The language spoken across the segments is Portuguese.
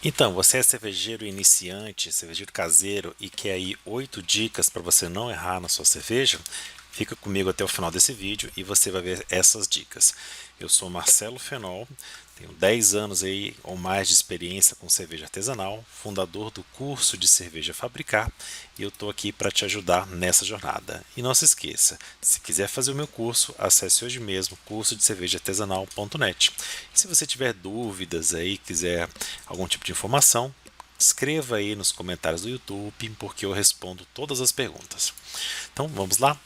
Então, você é cervejeiro iniciante, cervejeiro caseiro e quer aí 8 dicas para você não errar na sua cerveja? Fica comigo até o final desse vídeo e você vai ver essas dicas. Eu sou Marcelo Fenol, tenho 10 anos aí ou mais de experiência com cerveja artesanal, fundador do curso de cerveja fabricar, e eu estou aqui para te ajudar nessa jornada. E não se esqueça, se quiser fazer o meu curso, acesse hoje mesmo curso de cervejaartesanal.net. E se você tiver dúvidas aí, quiser algum tipo de informação, escreva aí nos comentários do YouTube, porque eu respondo todas as perguntas. Então vamos lá?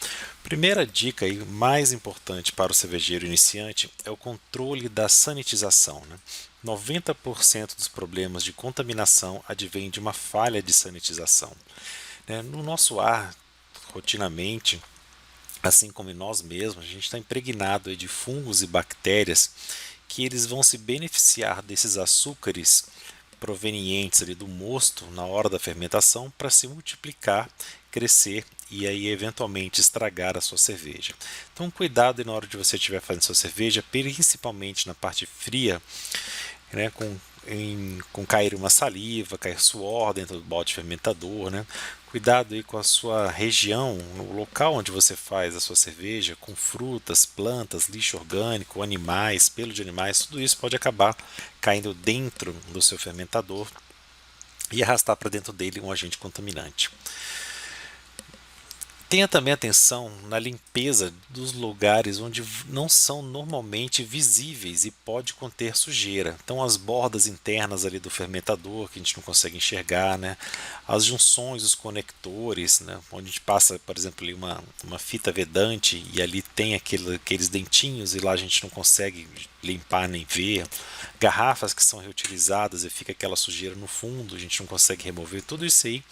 Primeira dica aí, mais importante para o cervejeiro iniciante é o controle da sanitização, né? 90% dos problemas de contaminação advêm de uma falha de sanitização, né? No nosso ar, rotinamente, assim como em nós mesmos, a gente está impregnado aí de fungos e bactérias que eles vão se beneficiar desses açúcares provenientes ali do mosto na hora da fermentação para se multiplicar, crescer e aí eventualmente estragar a sua cerveja. Então cuidado aí na hora de você estiver fazendo sua cerveja, principalmente na parte fria, né, com cair uma saliva, cair suor dentro do balde fermentador, né? Cuidado aí com a sua região, no local onde você faz a sua cerveja, com frutas, plantas, lixo orgânico, animais, pelo de animais, tudo isso pode acabar caindo dentro do seu fermentador e arrastar para dentro dele um agente contaminante. Tenha também atenção na limpeza dos lugares onde não são normalmente visíveis e pode conter sujeira. Então as bordas internas ali do fermentador que a gente não consegue enxergar, né? As junções, os conectores, né? Onde a gente passa, por exemplo, ali uma fita vedante e ali tem aqueles dentinhos e lá a gente não consegue limpar nem ver. Garrafas que são reutilizadas e fica aquela sujeira no fundo, a gente não consegue remover. Tudo isso aí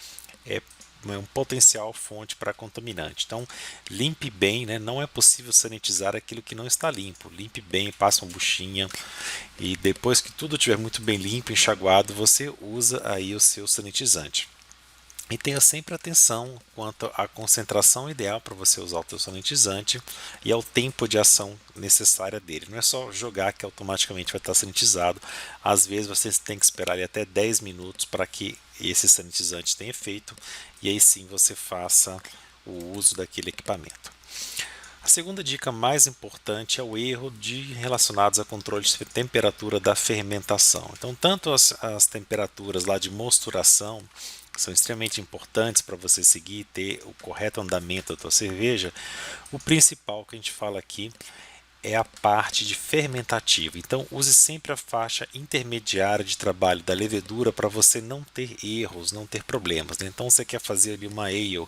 é um potencial fonte para contaminante. Então, limpe bem, né? Não é possível sanitizar aquilo que não está limpo. Limpe bem, passa uma buchinha e depois que tudo estiver muito bem limpo, enxaguado, você usa aí o seu sanitizante. E tenha sempre atenção quanto à concentração ideal para você usar o seu sanitizante e ao tempo de ação necessária dele. Não é só jogar que automaticamente vai estar sanitizado. Às vezes você tem que esperar ali até 10 minutos para que esse sanitizante tenha efeito e aí sim você faça o uso daquele equipamento. A segunda dica mais importante é o erro relacionados a controle de temperatura da fermentação. Então, tanto as temperaturas lá de mosturação são extremamente importantes para você seguir e ter o correto andamento da tua cerveja. O principal que a gente fala aqui é a parte de fermentativa. Então, use sempre a faixa intermediária de trabalho da levedura para você não ter erros, não ter problemas, né? Então, você quer fazer ali uma ale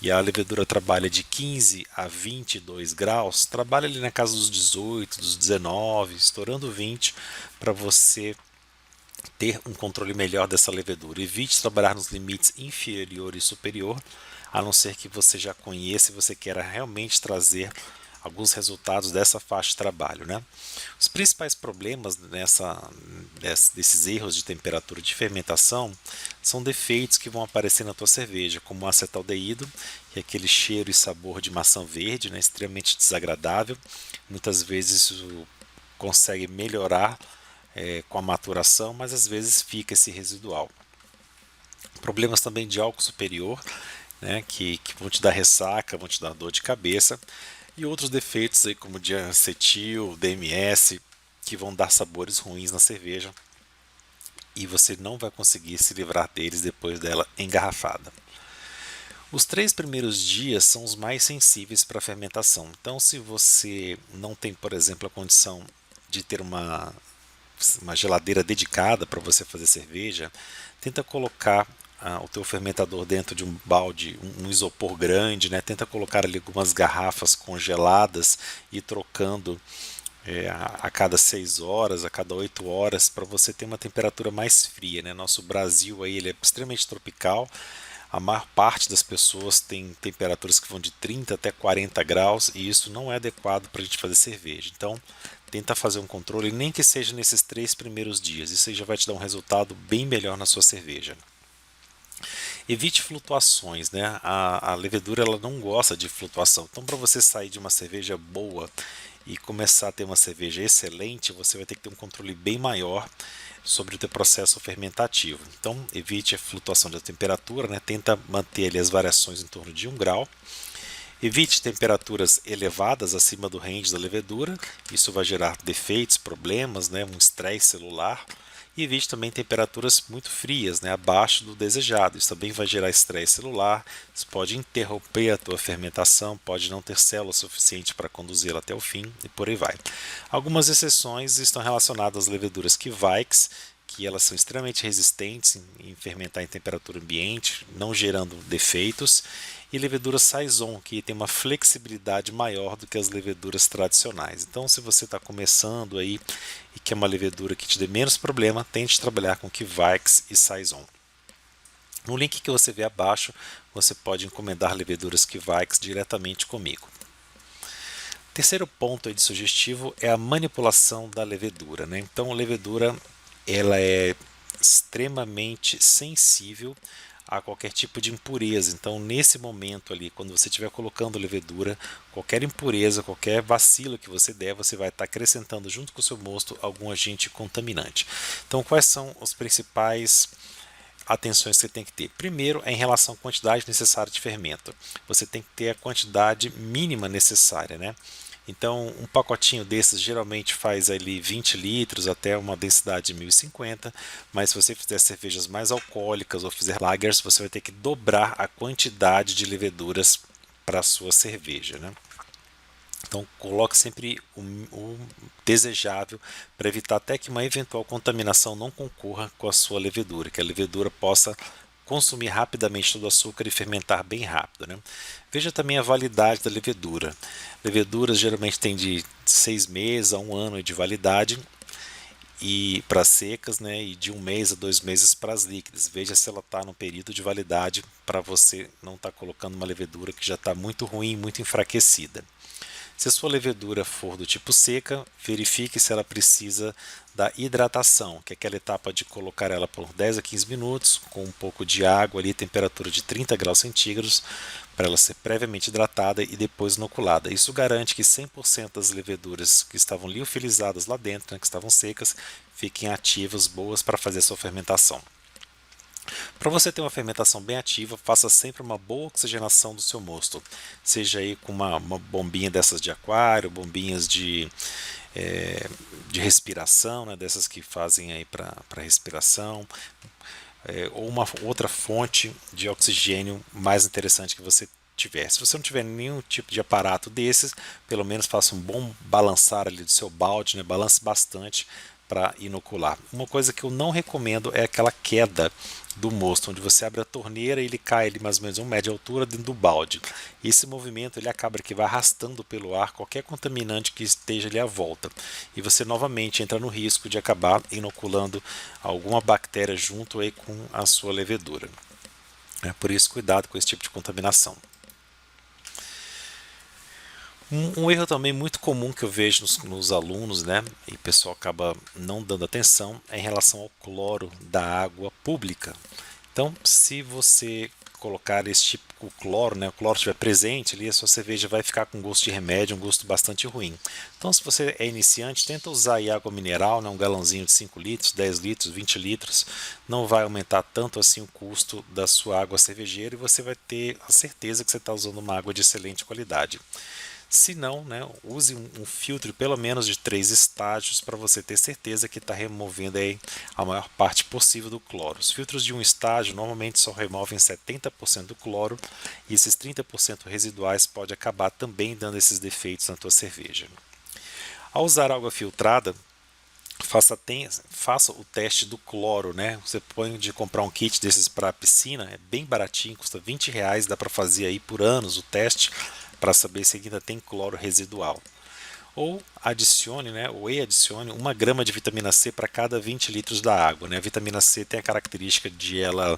e a levedura trabalha de 15 a 22 graus, trabalha ali na casa dos 18, dos 19, estourando 20, para você ter um controle melhor dessa levedura. Evite trabalhar nos limites inferior e superior, a não ser que você já conheça e você queira realmente trazer alguns resultados dessa faixa de trabalho, né? Os principais problemas desses erros de temperatura de fermentação são defeitos que vão aparecer na tua cerveja, como o acetaldeído, que é aquele cheiro e sabor de maçã verde, né, extremamente desagradável. Muitas vezes isso consegue melhorar com a maturação, mas às vezes fica esse residual. Problemas também de álcool superior, né, que vão te dar ressaca, vão te dar dor de cabeça, e outros defeitos aí, como diacetil, DMS, que vão dar sabores ruins na cerveja e você não vai conseguir se livrar deles depois dela engarrafada. Os 3 primeiros dias são os mais sensíveis para a fermentação. Então, se você não tem, por exemplo, a condição de ter uma geladeira dedicada para você fazer cerveja, tenta colocar o teu fermentador dentro de um balde, um isopor grande, né? Tenta colocar ali algumas garrafas congeladas e trocando a cada 6 horas, a cada 8 horas, para você ter uma temperatura mais fria, né? Nosso Brasil aí, ele é extremamente tropical, a maior parte das pessoas tem temperaturas que vão de 30 até 40 graus e isso não é adequado para a gente fazer cerveja. Então, tenta fazer um controle, nem que seja nesses 3 primeiros dias. Isso aí já vai te dar um resultado bem melhor na sua cerveja. Evite flutuações, né? A levedura ela não gosta de flutuação. Então, para você sair de uma cerveja boa e começar a ter uma cerveja excelente, você vai ter que ter um controle bem maior sobre o teu processo fermentativo. Então, evite a flutuação da temperatura, né? Tenta manter ali as variações em torno de 1 grau. Evite temperaturas elevadas acima do range da levedura, isso vai gerar defeitos, problemas, né? Um estresse celular. E evite também temperaturas muito frias, né? Abaixo do desejado, isso também vai gerar estresse celular, isso pode interromper a tua fermentação, pode não ter célula suficiente para conduzi-la até o fim e por aí vai. Algumas exceções estão relacionadas às leveduras Kveik, que elas são extremamente resistentes em fermentar em temperatura ambiente, não gerando defeitos, e levedura Saison, que tem uma flexibilidade maior do que as leveduras tradicionais. Então, se você está começando aí e quer uma levedura que te dê menos problema, tente trabalhar com Kveik e Saison. No link que você vê abaixo, você pode encomendar leveduras Kveik diretamente comigo. Terceiro ponto aí de sugestivo é a manipulação da levedura, né? Então, a levedura ela é extremamente sensível a qualquer tipo de impureza. Então, nesse momento ali, quando você estiver colocando levedura, qualquer impureza, qualquer vacilo que você der, você vai estar acrescentando junto com o seu mosto algum agente contaminante. Então, quais são os principais atenções que você tem que ter? Primeiro, é em relação à quantidade necessária de fermento. Você tem que ter a quantidade mínima necessária, né? Então, um pacotinho desses geralmente faz ali 20 litros até uma densidade de 1050, mas se você fizer cervejas mais alcoólicas ou fizer lagers, você vai ter que dobrar a quantidade de leveduras para a sua cerveja, né? Então, coloque sempre o desejável para evitar até que uma eventual contaminação não concorra com a sua levedura, que a levedura possa consumir rapidamente todo o açúcar e fermentar bem rápido, né? Veja também a validade da levedura. Leveduras geralmente têm de 6 meses a 1 ano de validade e para secas, né, e de 1 mês a 2 meses para as líquidas. Veja se ela está no período de validade para você não estar colocando uma levedura que já está muito ruim, muito enfraquecida. Se a sua levedura for do tipo seca, verifique se ela precisa da hidratação, que é aquela etapa de colocar ela por 10 a 15 minutos com um pouco de água ali, temperatura de 30 graus centígrados, para ela ser previamente hidratada e depois inoculada. Isso garante que 100% das leveduras que estavam liofilizadas lá dentro, né, que estavam secas, fiquem ativas, boas para fazer a sua fermentação. Para você ter uma fermentação bem ativa, faça sempre uma boa oxigenação do seu mosto, seja aí com uma bombinha dessas de aquário, bombinhas de respiração, né, dessas que fazem aí para respiração, ou uma outra fonte de oxigênio mais interessante que você tiver. Se você não tiver nenhum tipo de aparato desses, pelo menos faça um bom balançar ali do seu balde, né, balance bastante para inocular. Uma coisa que eu não recomendo é aquela queda do mosto, onde você abre a torneira e ele cai ali mais ou menos 1 metro de altura dentro do balde. Esse movimento ele acaba que vai arrastando pelo ar qualquer contaminante que esteja ali à volta. E você novamente entra no risco de acabar inoculando alguma bactéria junto aí com a sua levedura. Por isso, cuidado com esse tipo de contaminação. Um erro também muito comum que eu vejo nos alunos, né, e o pessoal acaba não dando atenção, é em relação ao cloro da água pública. Então, se você colocar esse tipo de cloro, né, o cloro estiver presente ali, a sua cerveja vai ficar com gosto de remédio, um gosto bastante ruim. Então, se você é iniciante, tenta usar aí água mineral, né, um galãozinho de 5 litros, 10 litros, 20 litros, não vai aumentar tanto assim o custo da sua água cervejeira e você vai ter a certeza que você está usando uma água de excelente qualidade. Se não, né, use um filtro pelo menos de 3 estágios para você ter certeza que está removendo aí a maior parte possível do cloro. Os filtros de um estágio normalmente só removem 70% do cloro e esses 30% residuais pode acabar também dando esses defeitos na tua cerveja. Ao usar água filtrada, faça o teste do cloro, né? Você põe de comprar um kit desses para a piscina, é bem baratinho, custa R$20, dá para fazer aí por anos o teste para saber se ainda tem cloro residual. Ou adicione, né, ou adicione 1 grama de vitamina C para cada 20 litros da água. Né? A vitamina C tem a característica de ela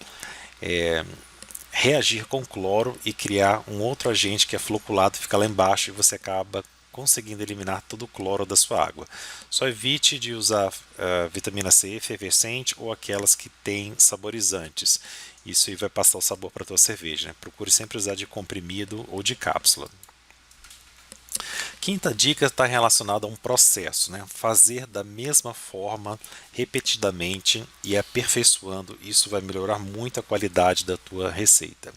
reagir com cloro e criar um outro agente que é floculado, fica lá embaixo e você acaba conseguindo eliminar todo o cloro da sua água. Só evite de usar vitamina C efervescente ou aquelas que têm saborizantes. Isso aí vai passar o sabor para a tua cerveja. Né? Procure sempre usar de comprimido ou de cápsula. Quinta dica está relacionada a um processo, né? Fazer da mesma forma, repetidamente e aperfeiçoando, isso vai melhorar muito a qualidade da tua receita,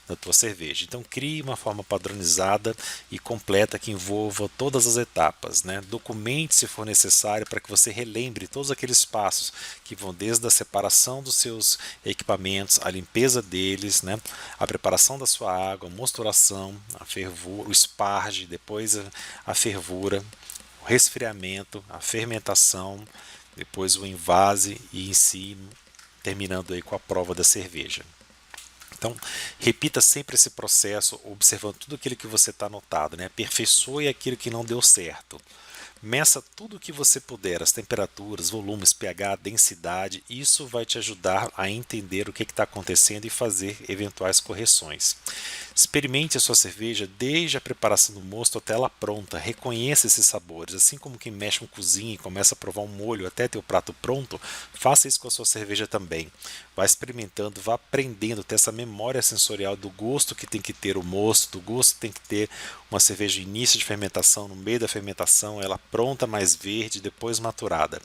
da tua cerveja. Então crie uma forma padronizada e completa que envolva todas as etapas, né? Documente se for necessário para que você relembre todos aqueles passos que vão desde a separação dos seus equipamentos, a limpeza deles, né? A preparação da sua água, a mosturação, a fervura, o esparge, depois a fervura, o resfriamento, a fermentação, depois o envase e em si terminando aí com a prova da cerveja. Então, repita sempre esse processo, observando tudo aquilo que você está anotado, né? Aperfeiçoe aquilo que não deu certo. Meça tudo o que você puder, as temperaturas, volumes, pH, densidade. Isso vai te ajudar a entender o que está acontecendo e fazer eventuais correções. Experimente a sua cerveja desde a preparação do mosto até ela pronta. Reconheça esses sabores. Assim como quem mexe com cozinha e começa a provar um molho até ter o prato pronto, faça isso com a sua cerveja também. Vá experimentando, vá aprendendo, ter essa memória sensorial do gosto que tem que ter o mosto, do gosto que tem que ter uma cerveja no início de fermentação, no meio da fermentação, ela pronta, mais verde, depois maturada.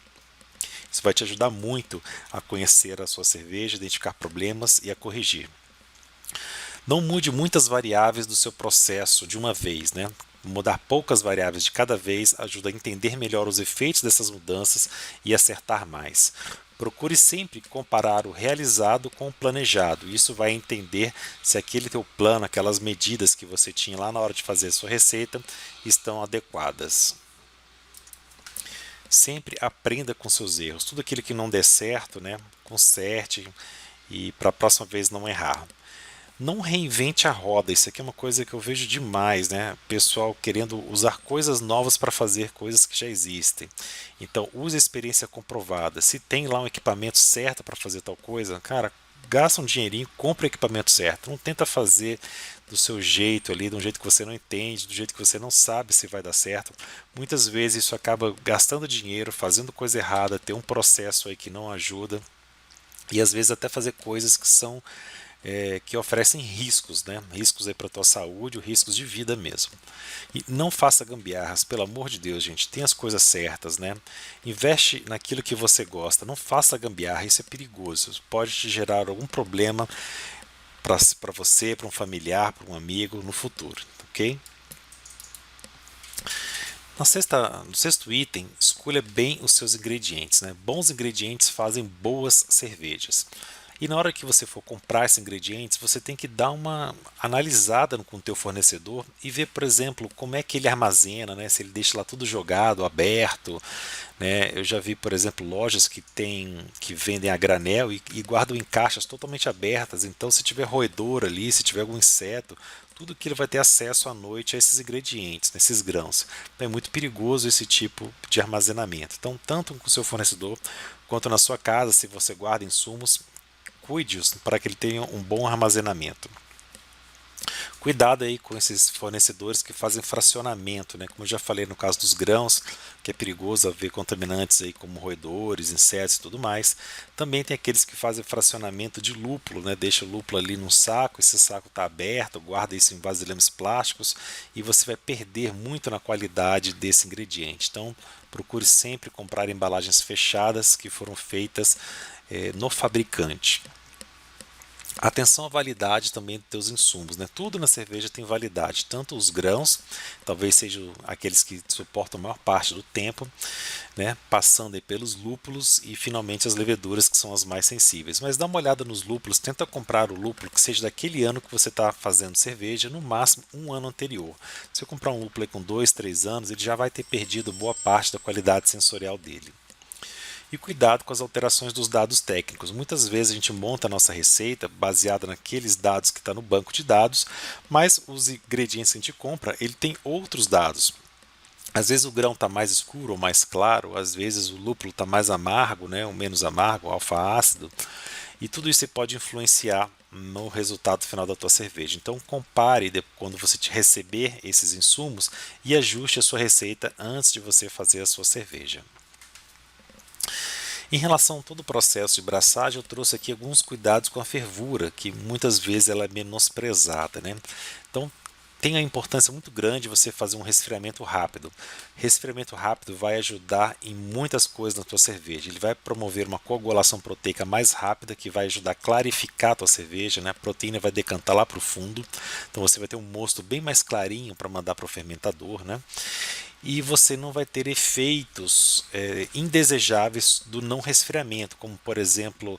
Isso vai te ajudar muito a conhecer a sua cerveja, identificar problemas e a corrigir. Não mude muitas variáveis do seu processo de uma vez, né? Mudar poucas variáveis de cada vez ajuda a entender melhor os efeitos dessas mudanças e acertar mais. Procure sempre comparar o realizado com o planejado. Isso vai entender se aquele teu plano, aquelas medidas que você tinha lá na hora de fazer a sua receita, estão adequadas. Sempre aprenda com seus erros. Tudo aquilo que não der certo, né, conserte e para a próxima vez não errar. Não reinvente a roda, isso aqui é uma coisa que eu vejo demais, né? Pessoal querendo usar coisas novas para fazer coisas que já existem. Então, use a experiência comprovada. Se tem lá um equipamento certo para fazer tal coisa, cara, gasta um dinheirinho, compra o equipamento certo. Não tenta fazer do seu jeito ali, de um jeito que você não entende, do jeito que você não sabe se vai dar certo. Muitas vezes isso acaba gastando dinheiro, fazendo coisa errada, ter um processo aí que não ajuda. E às vezes até fazer coisas que são que oferecem riscos, né? Riscos aí para a tua saúde, riscos de vida mesmo. E não faça gambiarras, pelo amor de Deus, gente. Tem as coisas certas, né? Investe naquilo que você gosta. Não faça gambiarra, isso é perigoso. Pode te gerar algum problema para você, para um familiar, para um amigo no futuro, ok? No sexto item, escolha bem os seus ingredientes, né? Bons ingredientes fazem boas cervejas. E na hora que você for comprar esses ingredientes, você tem que dar uma analisada com o teu fornecedor e ver, por exemplo, como é que ele armazena, né? Se ele deixa lá tudo jogado, aberto, né? Eu já vi, por exemplo, lojas que vendem a granel e guardam em caixas totalmente abertas. Então, se tiver roedor ali, se tiver algum inseto, tudo que ele vai ter acesso à noite a esses ingredientes, nesses grãos. Então, é muito perigoso esse tipo de armazenamento. Então, tanto com o seu fornecedor quanto na sua casa, se você guarda insumos, cuide-os para que ele tenha um bom armazenamento. Cuidado aí com esses fornecedores que fazem fracionamento, né? Como eu já falei no caso dos grãos, que é perigoso haver contaminantes aí como roedores, insetos e tudo mais. Também tem aqueles que fazem fracionamento de lúpulo, né? Deixa o lúpulo ali num saco, esse saco está aberto, guarda isso em vasilhames plásticos e você vai perder muito na qualidade desse ingrediente. Então, procure sempre comprar embalagens fechadas que foram feitas no fabricante. Atenção à validade também dos teus insumos, né? Tudo na cerveja tem validade, tanto os grãos, talvez sejam aqueles que suportam a maior parte do tempo, né? Passando aí pelos lúpulos e finalmente as leveduras que são as mais sensíveis. Mas dá uma olhada nos lúpulos, tenta comprar o lúpulo que seja daquele ano que você está fazendo cerveja, no máximo um ano anterior. Se eu comprar um lúpulo aí com 2, 3 anos, ele já vai ter perdido boa parte da qualidade sensorial dele. E cuidado com as alterações dos dados técnicos. Muitas vezes a gente monta a nossa receita baseada naqueles dados que está no banco de dados, mas os ingredientes que a gente compra, ele tem outros dados. Às vezes o grão está mais escuro ou mais claro, às vezes o lúpulo está mais amargo, né, ou menos amargo, alfa-ácido, e tudo isso pode influenciar no resultado final da tua cerveja. Então compare quando você receber esses insumos e ajuste a sua receita antes de você fazer a sua cerveja. Em relação a todo o processo de braçagem, eu trouxe aqui alguns cuidados com a fervura, que muitas vezes ela é menosprezada, né? Então, tem a importância muito grande você fazer um resfriamento rápido. Resfriamento rápido vai ajudar em muitas coisas na tua cerveja. Ele vai promover uma coagulação proteica mais rápida, que vai ajudar a clarificar a tua cerveja, né? A proteína vai decantar lá para o fundo, então você vai ter um mosto bem mais clarinho para mandar para o fermentador, né? E você não vai ter efeitos indesejáveis do não resfriamento, como por exemplo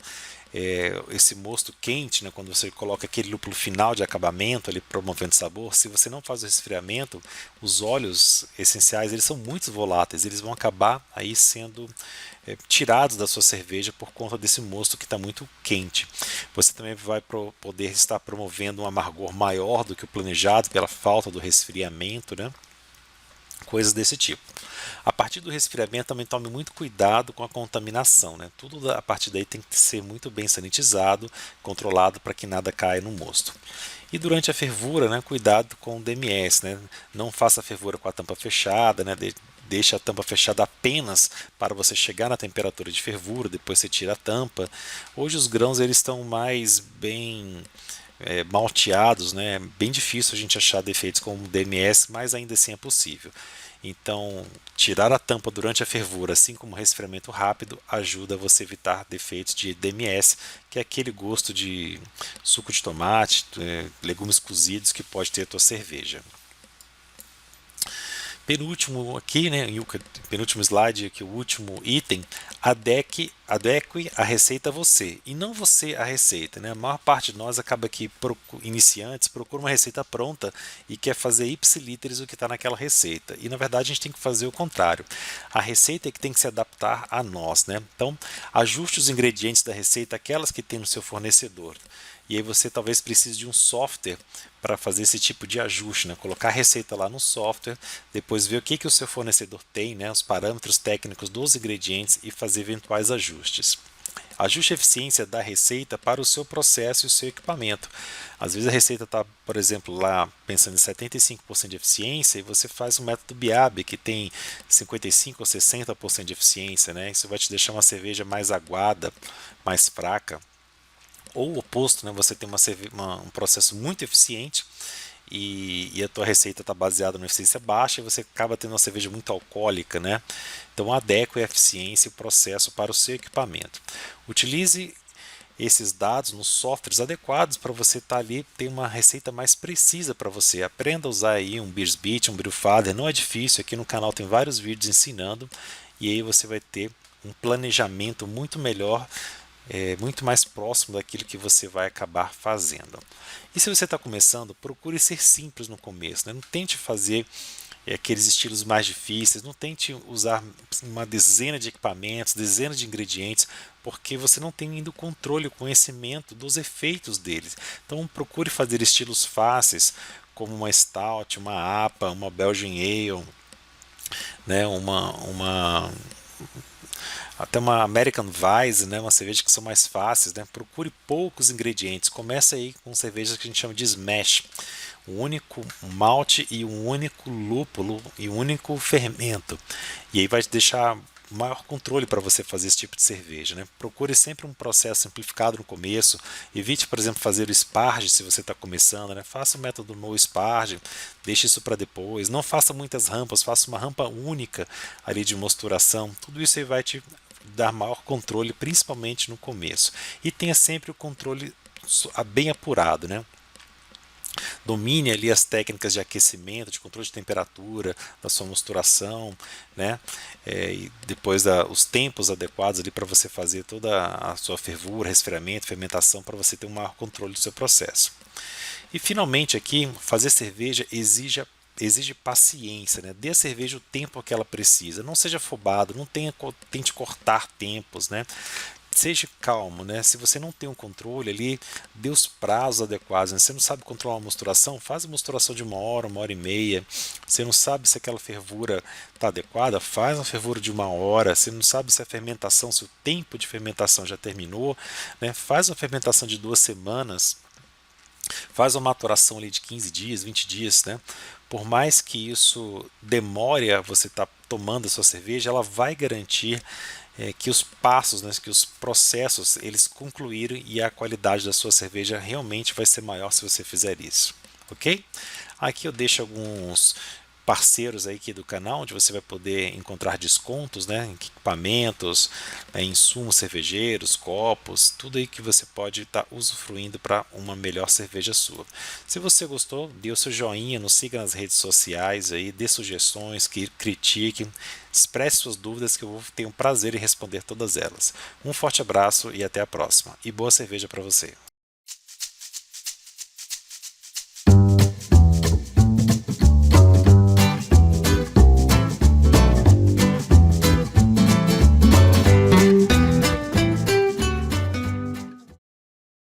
esse mosto quente, né, quando você coloca aquele lúpulo final de acabamento ali promovendo sabor. Se você não faz o resfriamento, os óleos essenciais eles são muito voláteis, eles vão acabar aí sendo tirados da sua cerveja por conta desse mosto que está muito quente. Você também vai poder estar promovendo um amargor maior do que o planejado pela falta do resfriamento, né? Coisas desse tipo. A partir do resfriamento também tome muito cuidado com a contaminação, né? Tudo a partir daí tem que ser muito bem sanitizado, controlado para que nada caia no mosto. E durante a fervura, né, cuidado com o DMS, né? Não faça a fervura com a tampa fechada, né? Deixe a tampa fechada apenas para você chegar na temperatura de fervura, depois você tira a tampa. Hoje os grãos eles estão mais bem malteados, né? É bem difícil a gente achar defeitos como DMS, mas ainda assim é possível. Então, tirar a tampa durante a fervura, assim como o resfriamento rápido, ajuda você a evitar defeitos de DMS, que é aquele gosto de suco de tomate, legumes cozidos que pode ter a tua cerveja. Penúltimo aqui, né, penúltimo slide aqui, o último item, adeque a receita a você, e não você a receita, né? A maior parte de nós acaba que iniciantes procura uma receita pronta e quer fazer ipsiliteres o que está naquela receita, e na verdade a gente tem que fazer o contrário. A receita é que tem que se adaptar a nós, né? Então, ajuste os ingredientes da receita, aquelas que tem no seu fornecedor. E aí você talvez precise de um software para fazer esse tipo de ajuste, né? Colocar a receita lá no software, depois ver o que o seu fornecedor tem, né? Os parâmetros técnicos dos ingredientes e fazer eventuais ajustes. Ajuste a eficiência da receita para o seu processo e o seu equipamento. Às vezes a receita está, por exemplo, lá pensando em 75% de eficiência e você faz um método BIAB que tem 55% ou 60% de eficiência, né? Isso vai te deixar uma cerveja mais aguada, mais fraca. Ou o oposto, né? Você tem um processo muito eficiente e a tua receita está baseada na eficiência baixa e você acaba tendo uma cerveja muito alcoólica, né? Então adeque a eficiência e o processo para o seu equipamento. Utilize esses dados nos softwares adequados para você estar ali, ter uma receita mais precisa para você. Aprenda a usar aí um Beersbit, um Brewfather, não é difícil, aqui no canal tem vários vídeos ensinando e aí você vai ter um planejamento muito melhor, muito mais próximo daquilo que você vai acabar fazendo. E se você está começando, procure ser simples no começo, né? Não tente fazer aqueles estilos mais difíceis, não tente usar uma dezena de equipamentos, dezenas de ingredientes, porque você não tem ainda o controle, o conhecimento dos efeitos deles. Então procure fazer estilos fáceis, como uma Stout, uma APA, uma Belgian Ale, né? Até uma American Weiss, né, uma cerveja que são mais fáceis, né? Procure poucos ingredientes. Comece aí com cervejas que a gente chama de smash, um único malte e um único lúpulo e um único fermento. E aí vai te deixar maior controle para você fazer esse tipo de cerveja, né? Procure sempre um processo simplificado no começo. Evite, por exemplo, fazer o sparge se você está começando, né? Faça o método no sparge, deixe isso para depois. Não faça muitas rampas, faça uma rampa única ali de mosturação. Tudo isso aí vai te dar maior controle, principalmente no começo. E tenha sempre o controle bem apurado, né? Domine ali as técnicas de aquecimento, de controle de temperatura, da sua mosturação, né? E depois os tempos adequados ali para você fazer toda a sua fervura, resfriamento, fermentação, para você ter um maior controle do seu processo. E finalmente aqui, fazer cerveja exige paciência, né? Dê a cerveja o tempo que ela precisa, não seja afobado, não tente cortar tempos, né? Seja calmo, né? Se você não tem um controle ali, dê os prazos adequados, né? Você não sabe controlar uma mosturação, faz a mosturação de 1 hora e meia. Você não sabe se aquela fervura está adequada, faz uma fervura de 1 hora. Você não sabe se a fermentação, se o tempo de fermentação já terminou, né? Faz uma fermentação de 2 semanas. Faz uma maturação ali de 15 dias, 20 dias, né? Por mais que isso demore a você estar tomando a sua cerveja, ela vai garantir que os passos, né, que os processos, eles concluíram e a qualidade da sua cerveja realmente vai ser maior se você fizer isso. Ok? Aqui eu deixo alguns parceiros aí aqui do canal, onde você vai poder encontrar descontos, né, em equipamentos, insumos cervejeiros, copos, tudo aí que você pode estar usufruindo para uma melhor cerveja sua. Se você gostou, dê o seu joinha, nos siga nas redes sociais aí, dê sugestões, que critique, expresse suas dúvidas que eu vou ter um prazer em responder todas elas. Um forte abraço e até a próxima. E boa cerveja para você.